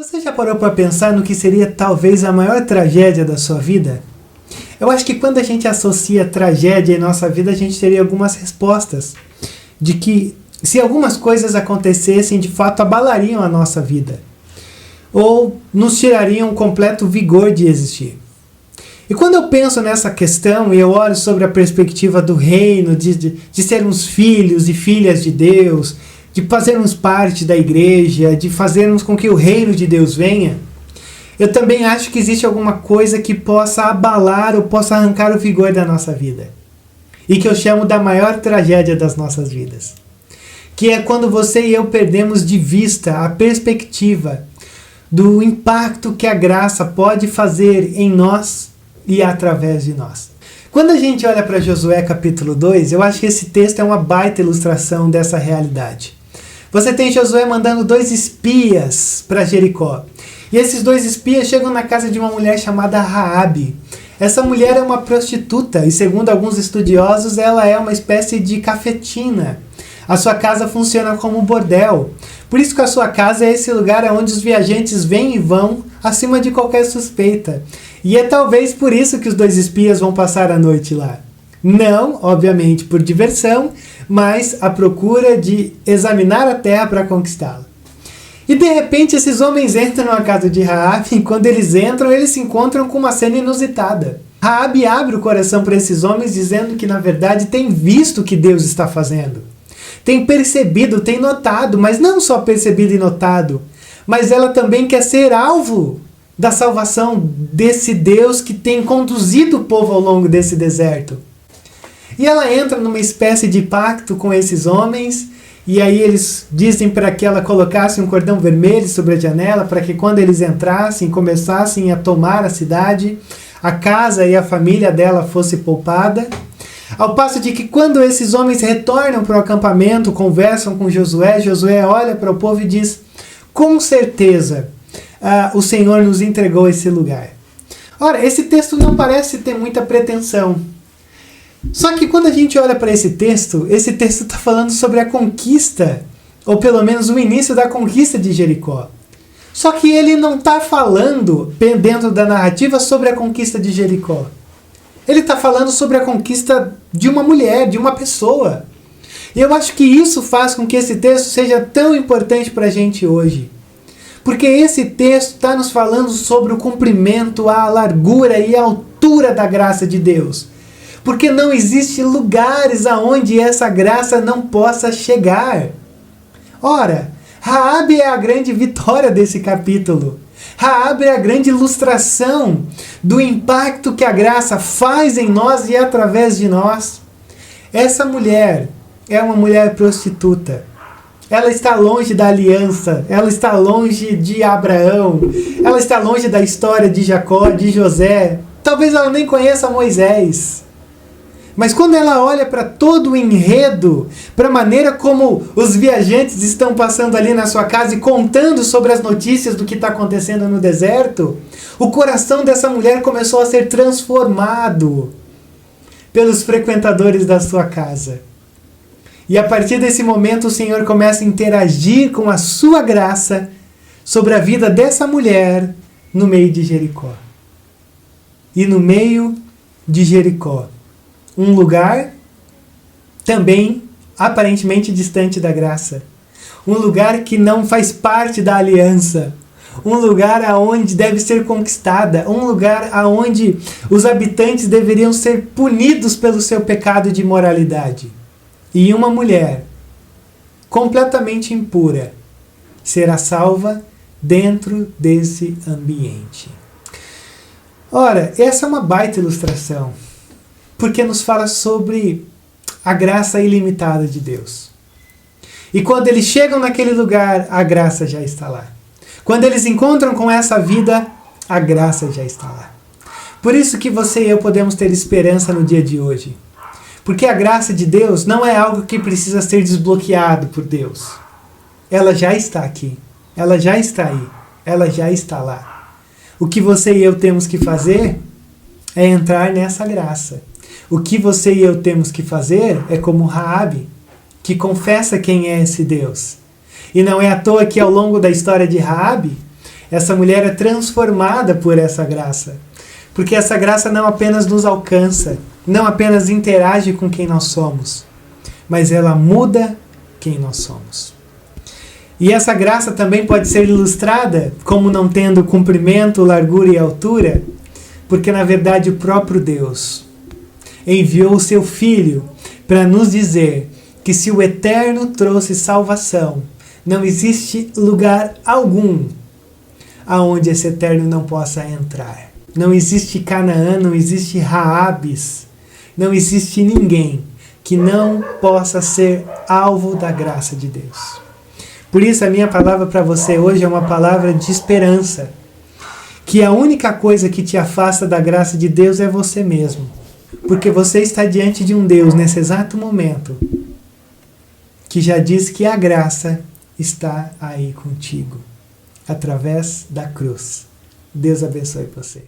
Você já parou para pensar no que seria talvez a maior tragédia da sua vida? Eu acho que quando a gente associa tragédia em nossa vida, a gente teria algumas respostas de que se algumas coisas acontecessem, de fato abalariam a nossa vida ou nos tirariam um completo vigor de existir. E quando eu penso nessa questão e eu olho sobre a perspectiva do reino, de sermos filhos e filhas de Deus, de fazermos parte da igreja, de fazermos com que o reino de Deus venha, eu também acho que existe alguma coisa que possa abalar ou possa arrancar o vigor da nossa vida. E que eu chamo da maior tragédia das nossas vidas. Que é quando você e eu perdemos de vista a perspectiva do impacto que a graça pode fazer em nós e através de nós. Quando a gente olha para Josué capítulo 2, eu acho que esse texto é uma baita ilustração dessa realidade. Você tem Josué mandando 2 espias para Jericó. E esses 2 espias chegam na casa de uma mulher chamada Raabe. Essa mulher é uma prostituta e, segundo alguns estudiosos, ela é uma espécie de cafetina. A sua casa funciona como bordel. Por isso que a sua casa é esse lugar onde os viajantes vêm e vão acima de qualquer suspeita. E é talvez por isso que os 2 espias vão passar a noite lá. Não, obviamente, por diversão, mas à procura de examinar a terra para conquistá-la. E de repente esses homens entram na casa de Raabe e quando eles entram, eles se encontram com uma cena inusitada. Raabe abre o coração para esses homens dizendo que na verdade tem visto o que Deus está fazendo. Tem percebido, tem notado, mas não só percebido e notado, mas ela também quer ser alvo da salvação desse Deus que tem conduzido o povo ao longo desse deserto. E ela entra numa espécie de pacto com esses homens, e aí eles dizem para que ela colocasse um cordão vermelho sobre a janela, para que quando eles entrassem, começassem a tomar a cidade, a casa e a família dela fosse poupada. Ao passo de que quando esses homens retornam para o acampamento, conversam com Josué, Josué olha para o povo e diz: com certeza, o Senhor nos entregou esse lugar. Ora, esse texto não parece ter muita pretensão. Só que quando a gente olha para esse texto está falando sobre a conquista, ou pelo menos o início da conquista de Jericó. Só que ele não está falando, dentro da narrativa, sobre a conquista de Jericó. Ele está falando sobre a conquista de uma mulher, de uma pessoa. E eu acho que isso faz com que esse texto seja tão importante para a gente hoje. Porque esse texto está nos falando sobre o cumprimento, a largura e a altura da graça de Deus. Porque não existe lugares aonde essa graça não possa chegar. Ora, Raabe é a grande vitória desse capítulo. Raabe é a grande ilustração do impacto que a graça faz em nós e através de nós. Essa mulher é uma mulher prostituta. Ela está longe da aliança, ela está longe de Abraão, ela está longe da história de Jacó, de José. Talvez ela nem conheça Moisés. Mas quando ela olha para todo o enredo, para a maneira como os viajantes estão passando ali na sua casa e contando sobre as notícias do que está acontecendo no deserto, o coração dessa mulher começou a ser transformado pelos frequentadores da sua casa. E a partir desse momento o Senhor começa a interagir com a sua graça sobre a vida dessa mulher no meio de Jericó. E no meio de Jericó, um lugar também aparentemente distante da graça. Um lugar que não faz parte da aliança. Um lugar aonde deve ser conquistada. Um lugar aonde os habitantes deveriam ser punidos pelo seu pecado de imoralidade. E uma mulher completamente impura será salva dentro desse ambiente. Ora, essa é uma baita ilustração, porque nos fala sobre a graça ilimitada de Deus. E quando eles chegam naquele lugar, a graça já está lá. Quando eles encontram com essa vida, a graça já está lá. Por isso que você e eu podemos ter esperança no dia de hoje. Porque a graça de Deus não é algo que precisa ser desbloqueado por Deus. Ela já está aqui. Ela já está aí. Ela já está lá. O que você e eu temos que fazer é entrar nessa graça. O que você e eu temos que fazer é como Raabe, que confessa quem é esse Deus. E não é à toa que ao longo da história de Raabe, Essa mulher é transformada por essa graça. Porque essa graça não apenas nos alcança, não apenas interage com quem nós somos, mas ela muda quem nós somos. E essa graça também pode ser ilustrada como não tendo comprimento, largura e altura, porque na verdade o próprio Deus enviou o seu Filho para nos dizer que se o Eterno trouxe salvação, não existe lugar algum aonde esse Eterno não possa entrar. Não existe Canaã, não existe Raabes, não existe ninguém que não possa ser alvo da graça de Deus. Por isso a minha palavra para você hoje é uma palavra de esperança, que a única coisa que te afasta da graça de Deus é você mesmo, porque você está diante de um Deus nesse exato momento que já diz que a graça está aí contigo, através da cruz. Deus abençoe você.